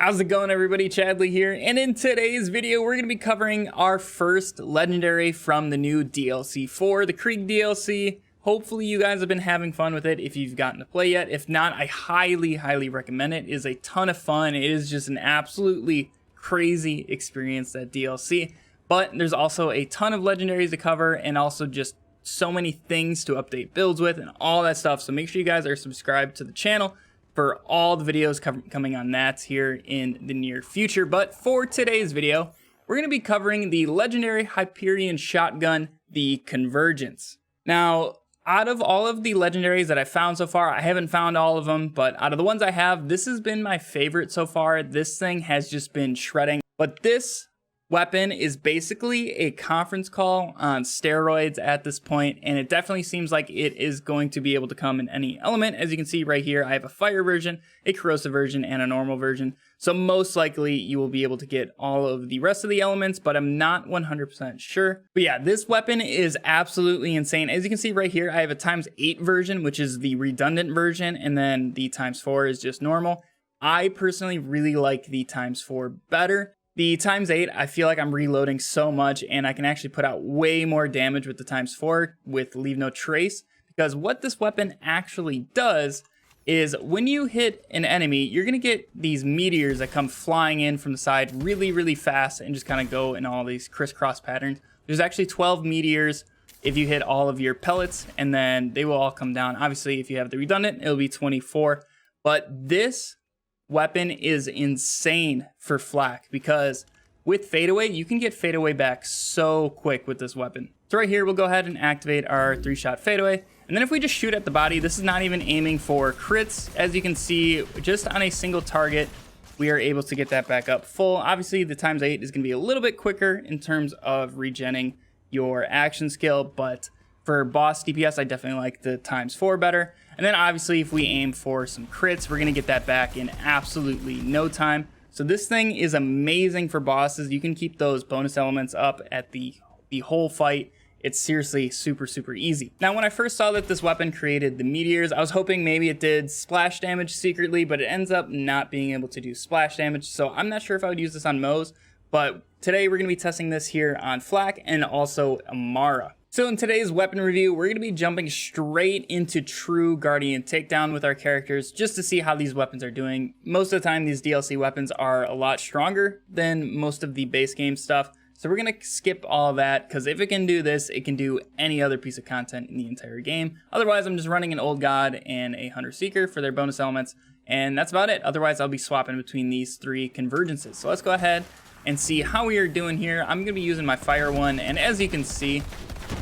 How's it going, everybody? Chadley here, and in today's video we're going to be covering our first legendary from the new DLC 4, the Krieg DLC. Hopefully you guys have been having fun with it if you've gotten to play yet. If not, I highly recommend it. It is a ton of fun. It is just an absolutely crazy experience, that DLC. But there's also a ton of legendaries to cover, and also just so many things to update builds with and all that stuff. So make sure you guys are subscribed to the channel for all the videos coming on that here in the near future. But for today's video, we're going to be covering the legendary Hyperion Shotgun, the Convergence. Now, out of all of the legendaries that I've found so far, I haven't found all of them, but out of the ones I have, this has been my favorite so far. This thing has just been shredding. But this weapon is basically a conference call on steroids at this point, and it definitely seems like it is going to be able to come in any element. As you can see right here, I have a fire version, a corrosive version, and a normal version. So most likely you will be able to get all of the rest of the elements, but I'm not 100% sure. But yeah, this weapon is absolutely insane. As you can see right here, I have a ×8 version, which is the redundant version, and then the ×4 is just normal. I personally really like the ×4 better. The ×8, I feel like I'm reloading so much, and I can actually put out way more damage with the ×4 with Leave No Trace, because what this weapon actually does is when you hit an enemy, you're going to get these meteors that come flying in from the side really fast and just kind of go in all these crisscross patterns. There's actually 12 meteors if you hit all of your pellets, and then they will all come down. Obviously, if you have the redundant, it'll be 24. But this weapon is insane for flak, because with fadeaway, you can get fadeaway back so quick with this weapon. So right here, we'll go ahead and activate our 3-shot fadeaway. And then if we just shoot at the body, this is not even aiming for crits. As you can see, just on a single target, we are able to get that back up full. Obviously, the ×8 is going to be a little bit quicker in terms of regenning your action skill, but for boss DPS, I definitely like the ×4 better. And then obviously, if we aim for some crits, we're going to get that back in absolutely no time. So this thing is amazing for bosses. You can keep those bonus elements up at the whole fight. It's seriously super easy. Now, when I first saw that this weapon created the meteors, I was hoping maybe it did splash damage secretly, but it ends up not being able to do splash damage. So I'm not sure if I would use this on Moe's, but today we're going to be testing this here on Flak and also Amara. So in today's weapon review, we're going to be jumping straight into true Guardian Takedown with our characters just to see how these weapons are doing. Most of the time, these DLC weapons are a lot stronger than most of the base game stuff. So we're going to skip all that, because if it can do this, it can do any other piece of content in the entire game. Otherwise, I'm just running an Old God and a Hunter Seeker for their bonus elements, and that's about it. Otherwise, I'll be swapping between these 3 convergences. So let's go ahead and see how we are doing here. I'm going to be using my fire one, and as you can see,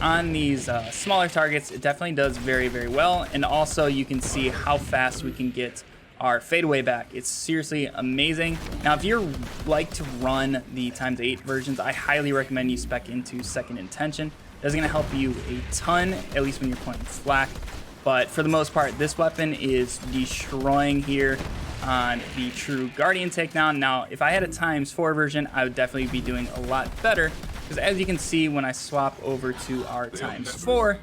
on these smaller targets, it definitely does very well. And also you can see how fast we can get our fadeaway back. It's seriously amazing. Now, if you're like to run the ×8 versions, I highly recommend you spec into Second Intention. That's going to help you a ton, at least when you're playing Flak. But for the most part, this weapon is destroying here on the true Guardian Takedown. Now, if I had a ×4 version, I would definitely be doing a lot better, because as you can see, when I swap over to our ×4,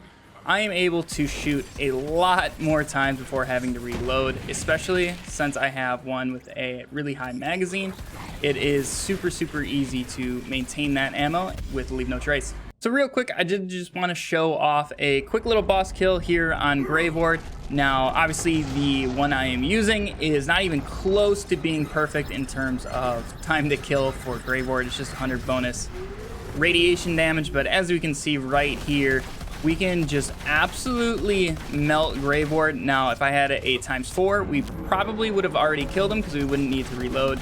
I am able to shoot a lot more times before having to reload, especially since I have one with a really high magazine. It is super easy to maintain that ammo with Leave No Trace. So real quick, I did just want to show off a quick little boss kill here on Grave Ward. Now, obviously, the one I am using is not even close to being perfect in terms of time to kill for Grave Ward. It's just 100 bonus radiation damage, but as we can see right here, we can just absolutely melt Grave Ward. Now, if I had a ×4, we probably would have already killed him, because we wouldn't need to reload.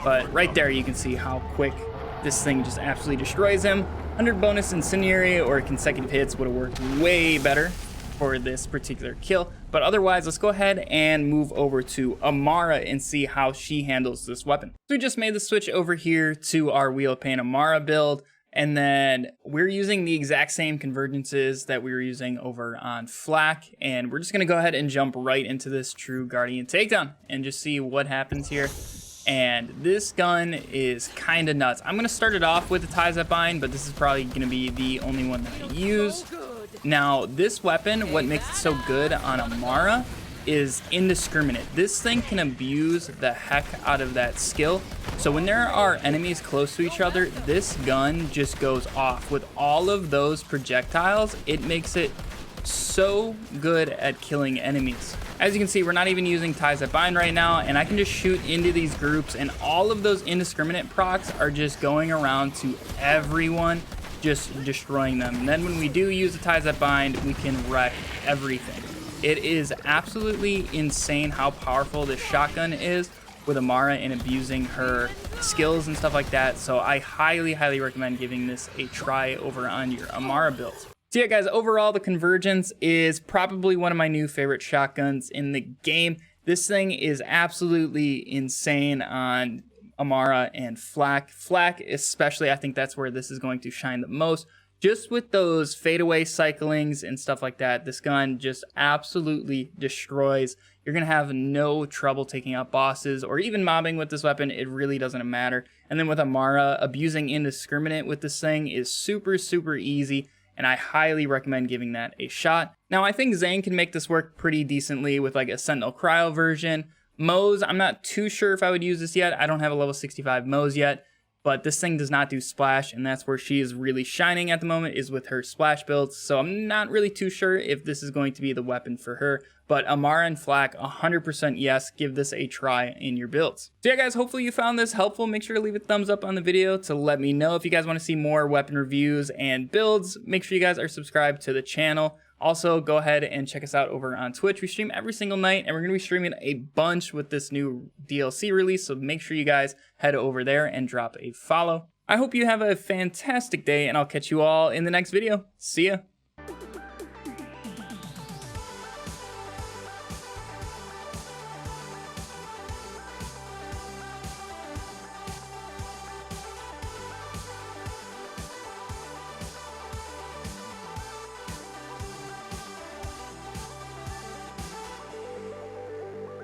But right there, you can see how quick this thing just absolutely destroys him. 100 bonus incendiary or consecutive hits would have worked way better for this particular kill. But otherwise, let's go ahead and move over to Amara and see how she handles this weapon. So we just made the switch over here to our Wheel of Pain Amara build. And then we're using the exact same convergences that we were using over on Flak. And we're just going to go ahead and jump right into this true Guardian Takedown and just see what happens here. And this gun is kind of nuts. I'm going to start it off with the Ties That Bind, but this is probably going to be the only one that I use. Now, this weapon, what makes it so good on Amara is indiscriminate. This thing can abuse the heck out of that skill. So when there are enemies close to each other, this gun just goes off. With all of those projectiles, it makes it so good at killing enemies. As you can see, we're not even using ties that bind right now, and I can just shoot into these groups, and all of those indiscriminate procs are just going around to everyone, just destroying them. And then when we do use the ties that bind, we can wreck everything. It is absolutely insane how powerful this shotgun is with Amara and abusing her skills and stuff like that. So I highly recommend giving this a try over on your Amara build. So yeah, guys, overall, the Convergence is probably one of my new favorite shotguns in the game. This thing is absolutely insane on Amara and Flak. Flak especially, I think that's where this is going to shine the most. Just with those fadeaway cyclings and stuff like that, this gun just absolutely destroys. You're going to have no trouble taking out bosses or even mobbing with this weapon. It really doesn't matter. And then with Amara, abusing indiscriminate with this thing is super easy. And I highly recommend giving that a shot. Now, I think Zane can make this work pretty decently with like a Sentinel Cryo version. Moze, I'm not too sure if I would use this yet. I don't have a level 65 Moze yet, but this thing does not do splash, and that's where she is really shining at the moment, is with her splash builds. So I'm not really too sure if this is going to be the weapon for her. But Amara and Flak, 100% yes, give this a try in your builds. So yeah, guys, hopefully you found this helpful. Make sure to leave a thumbs up on the video to let me know. If you guys want to see more weapon reviews and builds, make sure you guys are subscribed to the channel. Also, go ahead and check us out over on Twitch. We stream every single night, and we're going to be streaming a bunch with this new DLC release, so make sure you guys head over there and drop a follow. I hope you have a fantastic day, and I'll catch you all in the next video. See ya!